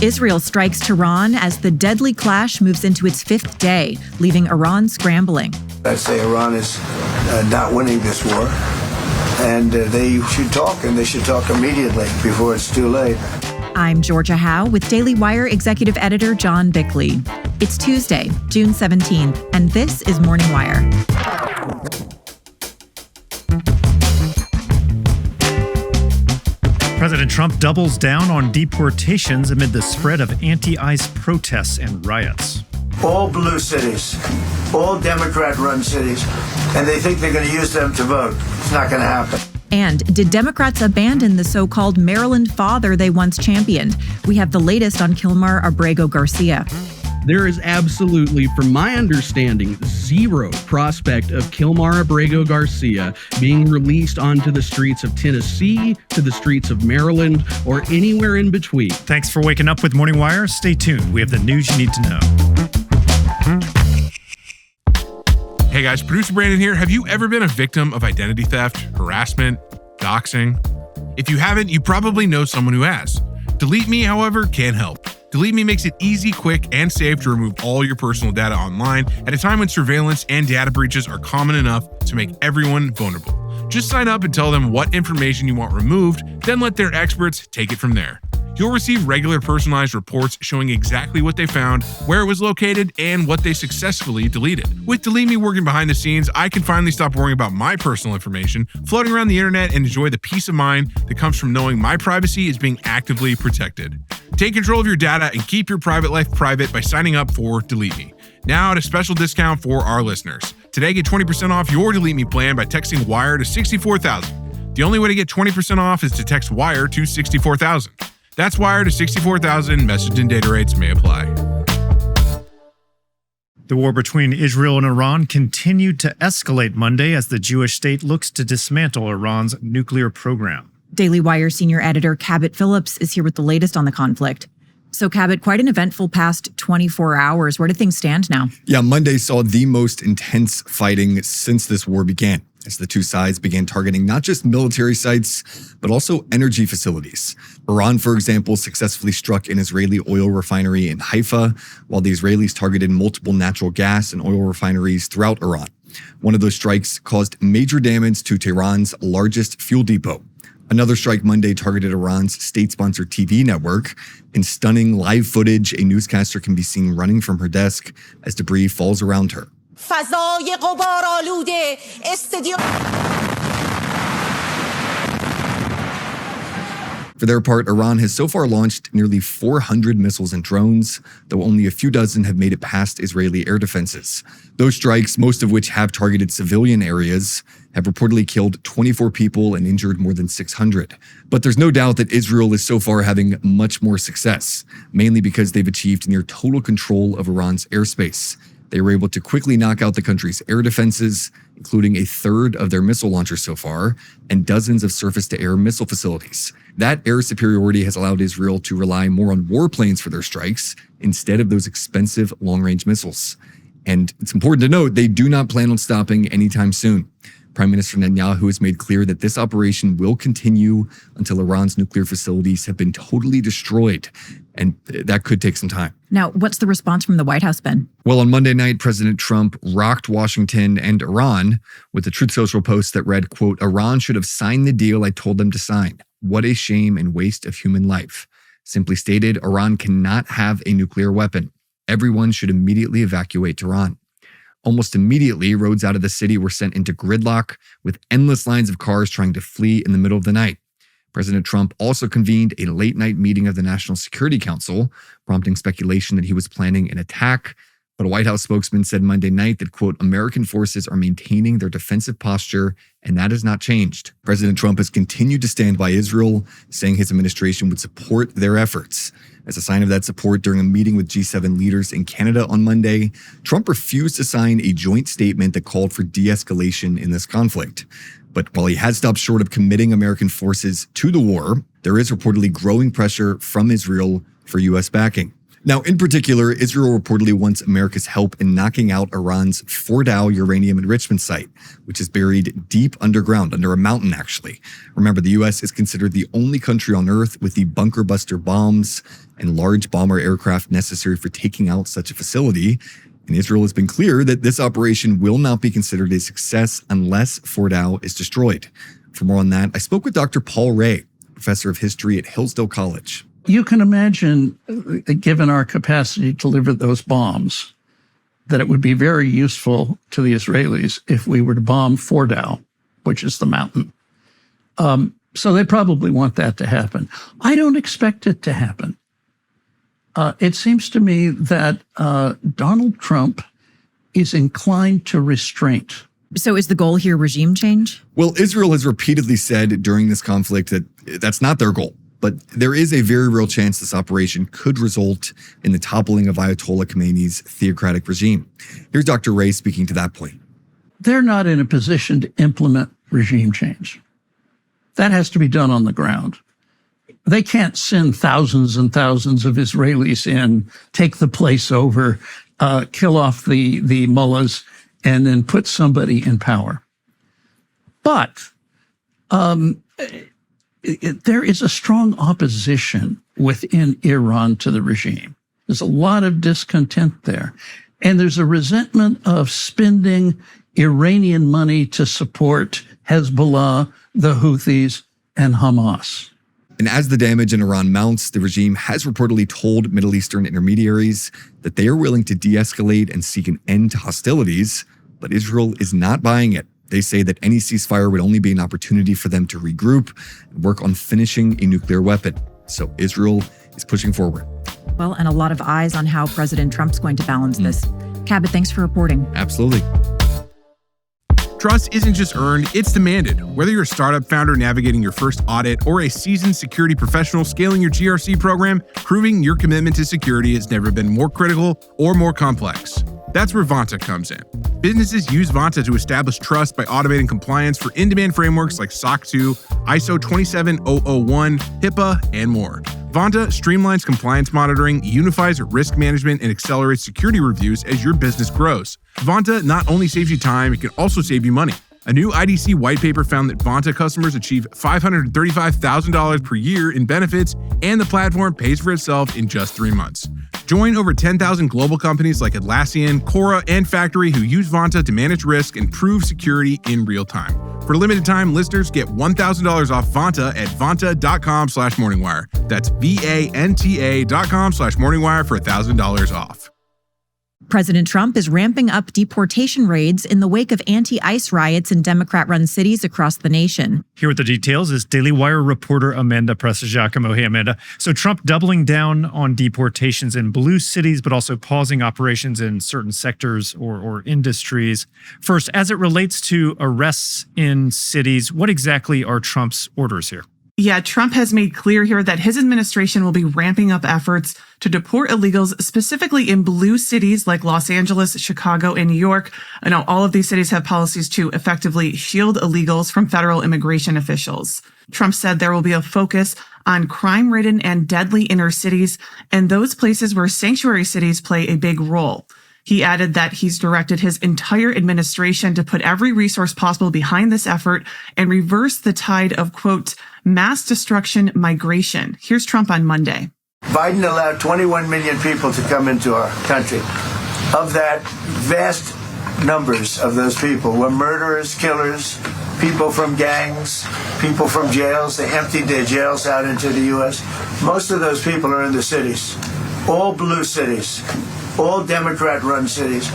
Israel strikes Tehran as the deadly clash moves into its fifth day, leaving Iran scrambling. I say Iran is not winning this war, and they should talk, and they should talk immediately before it's too late. I'm Georgia Howe with Daily Wire executive editor John Bickley. It's Tuesday, June 17th, and this is Morning Wire. President Trump doubles down on deportations amid the spread of anti-ICE protests and riots. All blue cities, all Democrat-run cities, and they think they're going to use them to vote. It's not going to happen. And did Democrats abandon the so-called Maryland father they once championed? We have the latest on Kilmar Abrego-Garcia. There is absolutely, from my understanding, zero prospect of Kilmar Abrego-Garcia being released onto the streets of Tennessee, to the streets of Maryland, or anywhere in between. Thanks for waking up with Morning Wire. Stay tuned. We have the news you need to know. Hey guys, producer Brandon here. Have you ever been a victim of identity theft, harassment, doxing? If you haven't, you probably know someone who has. Delete Me, however, can help. Delete Me makes it easy, quick, and safe to remove all your personal data online at a time when surveillance and data breaches are common enough to make everyone vulnerable. Just sign up and tell them what information you want removed, then let their experts take it from there. You'll receive regular personalized reports showing exactly what they found, where it was located, and what they successfully deleted. With Delete Me working behind the scenes, I can finally stop worrying about my personal information floating around the internet and enjoy the peace of mind that comes from knowing my privacy is being actively protected. Take control of your data and keep your private life private by signing up for Delete Me. Now at a special discount for our listeners. Today, get 20% off your Delete Me plan by texting WIRE to 64,000. The only way to get 20% off is to text WIRE to 64,000. That's WIRE to 64,000. Message and data rates may apply. The war between Israel and Iran continued to escalate Monday as the Jewish state looks to dismantle Iran's nuclear program. Daily Wire senior editor Cabot Phillips is here with the latest on the conflict. So Cabot, quite an eventful past 24 hours. Where do things stand now? Yeah, Monday saw the most intense fighting since this war began, as the two sides began targeting not just military sites, but also energy facilities. Iran, for example, successfully struck an Israeli oil refinery in Haifa, while the Israelis targeted multiple natural gas and oil refineries throughout Iran. One of those strikes caused major damage to Tehran's largest fuel depot. Another strike Monday targeted Iran's state-sponsored TV network. In stunning live footage, a newscaster can be seen running from her desk as debris falls around her. For their part, Iran has so far launched nearly 400 missiles and drones, though only a few dozen have made it past Israeli air defenses. Those strikes, most of which have targeted civilian areas, have reportedly killed 24 people and injured more than 600. But there's no doubt that Israel is so far having much more success, mainly because they've achieved near total control of Iran's airspace. They were able to quickly knock out the country's air defenses, including a third of their missile launchers so far, and dozens of surface-to-air missile facilities. That air superiority has allowed Israel to rely more on warplanes for their strikes instead of those expensive long-range missiles. And it's important to note, they do not plan on stopping anytime soon. Prime Minister Netanyahu has made clear that this operation will continue until Iran's nuclear facilities have been totally destroyed, and that could take some time. Now, what's the response from the White House been? Well, on Monday night, President Trump rocked Washington and Iran with a Truth Social post that read, quote, "Iran should have signed the deal I told them to sign. What a shame and waste of human life." Simply stated, Iran cannot have a nuclear weapon. Everyone should immediately evacuate Tehran. Almost immediately, roads out of the city were sent into gridlock, with endless lines of cars trying to flee in the middle of the night. President Trump also convened a late-night meeting of the National Security Council, prompting speculation that he was planning an attack. But a White House spokesman said Monday night that, quote, "American forces are maintaining their defensive posture, and that has not changed." President Trump has continued to stand by Israel, saying his administration would support their efforts. As a sign of that support during a meeting with G7 leaders in Canada on Monday, Trump refused to sign a joint statement that called for de-escalation in this conflict. But while he has stopped short of committing American forces to the war, there is reportedly growing pressure from Israel for U.S. backing. Now, in particular, Israel reportedly wants America's help in knocking out Iran's Fordow uranium enrichment site, which is buried deep underground, under a mountain, actually. Remember, the U.S. is considered the only country on Earth with the bunker buster bombs and large bomber aircraft necessary for taking out such a facility. And Israel has been clear that this operation will not be considered a success unless Fordow is destroyed. For more on that, I spoke with Dr. Paul Ray, professor of history at Hillsdale College. You can imagine, given our capacity to deliver those bombs, that it would be very useful to the Israelis if we were to bomb Fordow, which is the mountain. So they probably want that to happen. I don't expect it to happen. It seems to me that Donald Trump is inclined to restraint. So is the goal here regime change? Well, Israel has repeatedly said during this conflict that that's not their goal. But there is a very real chance this operation could result in the toppling of Ayatollah Khamenei's theocratic regime. Here's Dr. Ray speaking to that point. They're not in a position to implement regime change. That has to be done on the ground. They can't send thousands and thousands of Israelis in, take the place over, kill off the mullahs, and then put somebody in power. But there is a strong opposition within Iran to the regime. There's a lot of discontent there. And there's a resentment of spending Iranian money to support Hezbollah, the Houthis, and Hamas. And as the damage in Iran mounts, the regime has reportedly told Middle Eastern intermediaries that they are willing to de-escalate and seek an end to hostilities, but Israel is not buying it. They say that any ceasefire would only be an opportunity for them to regroup and work on finishing a nuclear weapon. So Israel is pushing forward. Well, and a lot of eyes on how President Trump's going to balance this. Cabot, thanks for reporting. Absolutely. Trust isn't just earned, it's demanded. Whether you're a startup founder navigating your first audit or a seasoned security professional scaling your GRC program, proving your commitment to security has never been more critical or more complex. That's where Vanta comes in. Businesses use Vanta to establish trust by automating compliance for in-demand frameworks like SOC 2, ISO 27001, HIPAA, and more. Vanta streamlines compliance monitoring, unifies risk management, and accelerates security reviews as your business grows. Vanta not only saves you time, it can also save you money. A new IDC white paper found that Vanta customers achieve $535,000 per year in benefits, and the platform pays for itself in just 3 months. Join over 10,000 global companies like Atlassian, Cora, and Factory who use Vanta to manage risk and prove security in real time. For limited time, listeners get $1,000 off Vanta at vanta.com/morningwire. That's VANTA.com/morningwire for $1,000 off. President Trump is ramping up deportation raids in the wake of anti-ICE riots in Democrat-run cities across the nation. Here with the details is Daily Wire reporter Amanda Presa-Giacomo. Hey, Amanda. So Trump doubling down on deportations in blue cities, but also pausing operations in certain sectors or industries. First, as it relates to arrests in cities, what exactly are Trump's orders here? Yeah, Trump has made clear here that his administration will be ramping up efforts to deport illegals, specifically in blue cities like Los Angeles, Chicago, and New York. I know all of these cities have policies to effectively shield illegals from federal immigration officials. Trump said there will be a focus on crime-ridden and deadly inner cities and those places where sanctuary cities play a big role. He added that he's directed his entire administration to put every resource possible behind this effort and reverse the tide of, quote, mass destruction migration. Here's Trump on Monday. Biden allowed 21 million people to come into our country. Of that, vast numbers of those people were murderers, killers, people from gangs, people from jails. They emptied their jails out into the U.S. Most of those people are in the cities, all blue cities. All Democrat-run cities.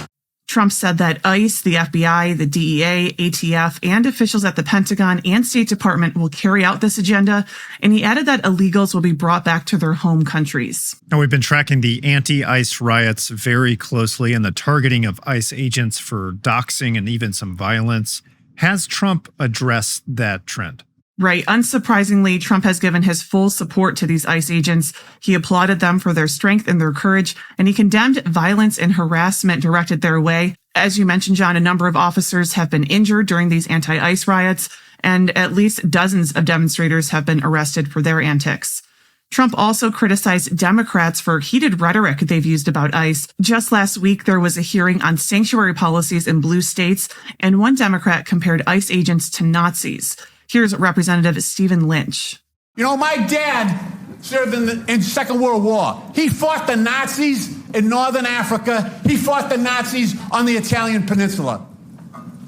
Trump said that ICE, the FBI, the DEA, ATF, and officials at the Pentagon and State Department will carry out this agenda. And he added that illegals will be brought back to their home countries. Now, we've been tracking the anti-ICE riots very closely and the targeting of ICE agents for doxing and even some violence. Has Trump addressed that trend? Right. Unsurprisingly, Trump has given his full support to these ICE agents. He applauded them for their strength and their courage, and he condemned violence and harassment directed their way. As you mentioned, John, a number of officers have been injured during these anti-ICE riots, and at least dozens of demonstrators have been arrested for their antics. Trump also criticized Democrats for heated rhetoric they've used about ICE. Just last week, there was a hearing on sanctuary policies in blue states, and one Democrat compared ICE agents to Nazis. Here's Representative Stephen Lynch. You know, my dad served in Second World War. He fought the Nazis in Northern Africa. He fought the Nazis on the Italian Peninsula.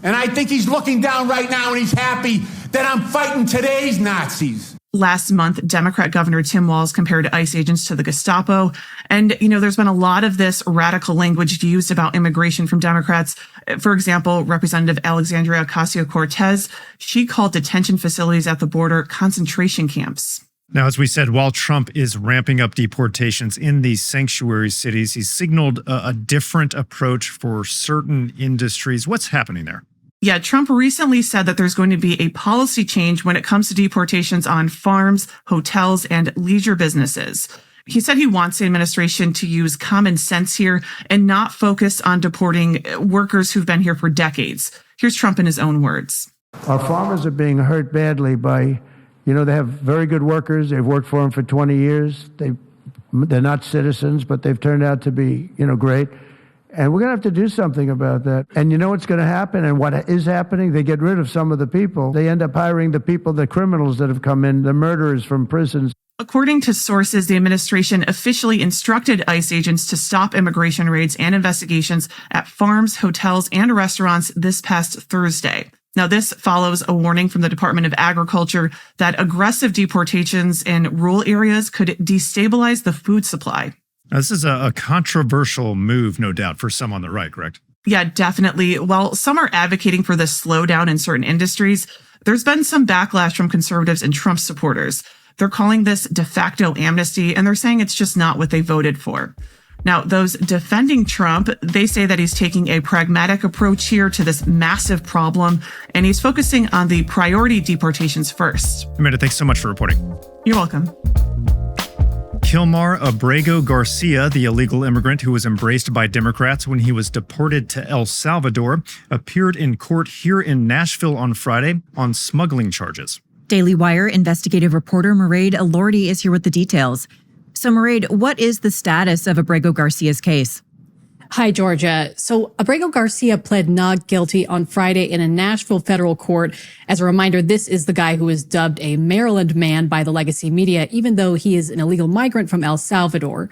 And I think he's looking down right now and he's happy that I'm fighting today's Nazis. Last month, Democrat Governor Tim Walz compared ICE agents to the Gestapo. And, there's been a lot of this radical language used about immigration from Democrats. For example, Representative Alexandria Ocasio-Cortez, she called detention facilities at the border concentration camps. Now, as we said, while Trump is ramping up deportations in these sanctuary cities, he's signaled a different approach for certain industries. What's happening there? Yeah, Trump recently said that there's going to be a policy change when it comes to deportations on farms, hotels, and leisure businesses. He said he wants the administration to use common sense here and not focus on deporting workers who've been here for decades. Here's Trump in his own words. Our farmers are being hurt badly by, they have very good workers. They've worked for them for 20 years. They're not citizens, but they've turned out to be, great. And we're going to have to do something about that. And you know what's going to happen and what is happening? They get rid of some of the people. They end up hiring the people, the criminals that have come in, the murderers from prisons. According to sources, the administration officially instructed ICE agents to stop immigration raids and investigations at farms, hotels, and restaurants this past Thursday. Now, this follows a warning from the Department of Agriculture that aggressive deportations in rural areas could destabilize the food supply. Now, this is a controversial move, no doubt, for some on the right, correct? Yeah, definitely. While some are advocating for this slowdown in certain industries, there's been some backlash from conservatives and Trump supporters. They're calling this de facto amnesty, and they're saying it's just not what they voted for. Now, those defending Trump, they say that he's taking a pragmatic approach here to this massive problem, and he's focusing on the priority deportations first. Amanda, thanks so much for reporting. You're welcome. Kilmar Abrego-Garcia, the illegal immigrant who was embraced by Democrats when he was deported to El Salvador, appeared in court here in Nashville on Friday on smuggling charges. Daily Wire investigative reporter Mairead Elordi is here with the details. So, Mairead, what is the status of Abrego-Garcia's case? Hi, Georgia. So Abrego-Garcia pled not guilty on Friday in a Nashville federal court. As a reminder, this is the guy who is dubbed a Maryland man by the legacy media, even though he is an illegal migrant from El Salvador.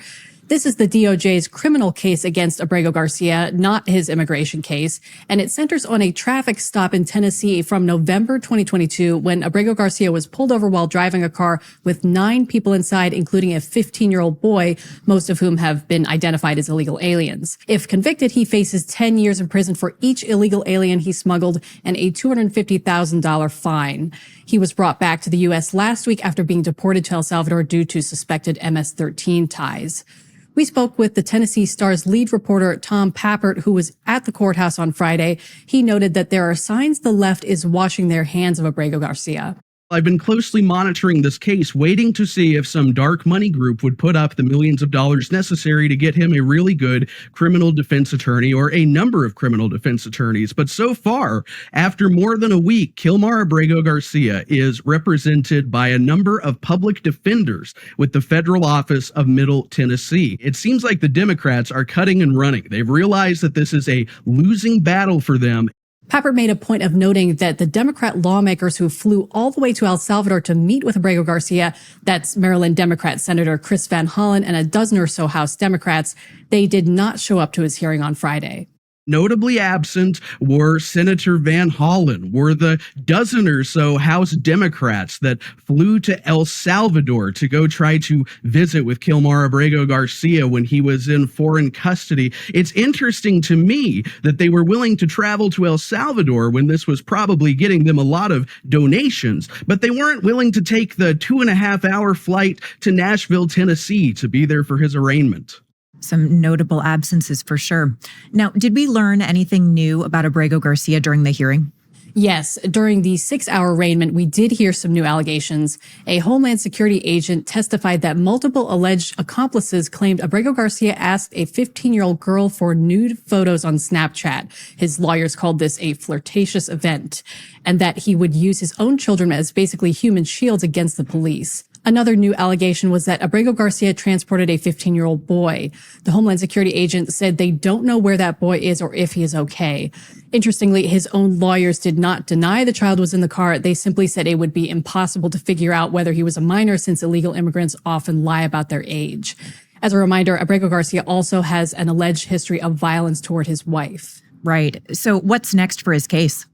This is the DOJ's criminal case against Abrego-Garcia, not his immigration case, and it centers on a traffic stop in Tennessee from November 2022 when Abrego-Garcia was pulled over while driving a car with 9 people inside, including a 15-year-old boy, most of whom have been identified as illegal aliens. If convicted, he faces 10 years in prison for each illegal alien he smuggled and a $250,000 fine. He was brought back to the U.S. last week after being deported to El Salvador due to suspected MS-13 ties. We spoke with the Tennessee Star's lead reporter, Tom Pappert, who was at the courthouse on Friday. He noted that there are signs the left is washing their hands of Abrego-Garcia. I've been closely monitoring this case, waiting to see if some dark money group would put up the millions of dollars necessary to get him a really good criminal defense attorney or a number of criminal defense attorneys. But so far, after more than a week, Kilmar Abrego-Garcia is represented by a number of public defenders with the Federal Office of Middle Tennessee. It seems like the Democrats are cutting and running. They've realized that this is a losing battle for them. Pappert made a point of noting that the Democrat lawmakers who flew all the way to El Salvador to meet with Abrego-Garcia, that's Maryland Democrat Senator Chris Van Hollen and a dozen or so House Democrats, they did not show up to his hearing on Friday. Notably absent were Senator Van Hollen, were the dozen or so House Democrats that flew to El Salvador to go try to visit with Kilmar Abrego-Garcia when he was in foreign custody. It's interesting to me that they were willing to travel to El Salvador when this was probably getting them a lot of donations, but they weren't willing to take the 2.5-hour flight to Nashville, Tennessee to be there for his arraignment. Some notable absences for sure. Now, did we learn anything new about Abrego-Garcia during the hearing? Yes, during the 6-hour arraignment, we did hear some new allegations. A Homeland Security agent testified that multiple alleged accomplices claimed Abrego-Garcia asked a 15-year-old girl for nude photos on Snapchat. His lawyers called this a flirtatious event, and that he would use his own children as basically human shields against the police. Another new allegation was that Abrego-Garcia transported a 15-year-old boy. The Homeland Security agent said they don't know where that boy is or if he is okay. Interestingly, his own lawyers did not deny the child was in the car. They simply said it would be impossible to figure out whether he was a minor since illegal immigrants often lie about their age. As a reminder, Abrego-Garcia also has an alleged history of violence toward his wife. Right. So what's next for his case?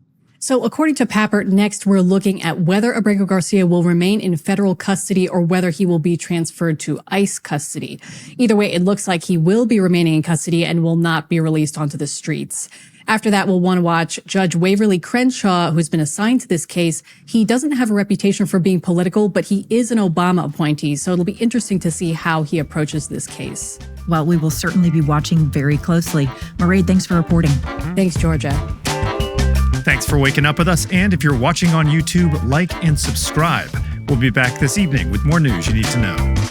So according to Papert, next we're looking at whether Abrego-Garcia will remain in federal custody or whether he will be transferred to ICE custody. Either way, it looks like he will be remaining in custody and will not be released onto the streets. After that, we'll want to watch Judge Waverly Crenshaw, who's been assigned to this case. He doesn't have a reputation for being political, but he is an Obama appointee, so it'll be interesting to see how he approaches this case. Well, we will certainly be watching very closely. Mairead, thanks for reporting. Thanks, Georgia. Thanks for waking up with us. And if you're watching on YouTube, like and subscribe. We'll be back this evening with more news you need to know.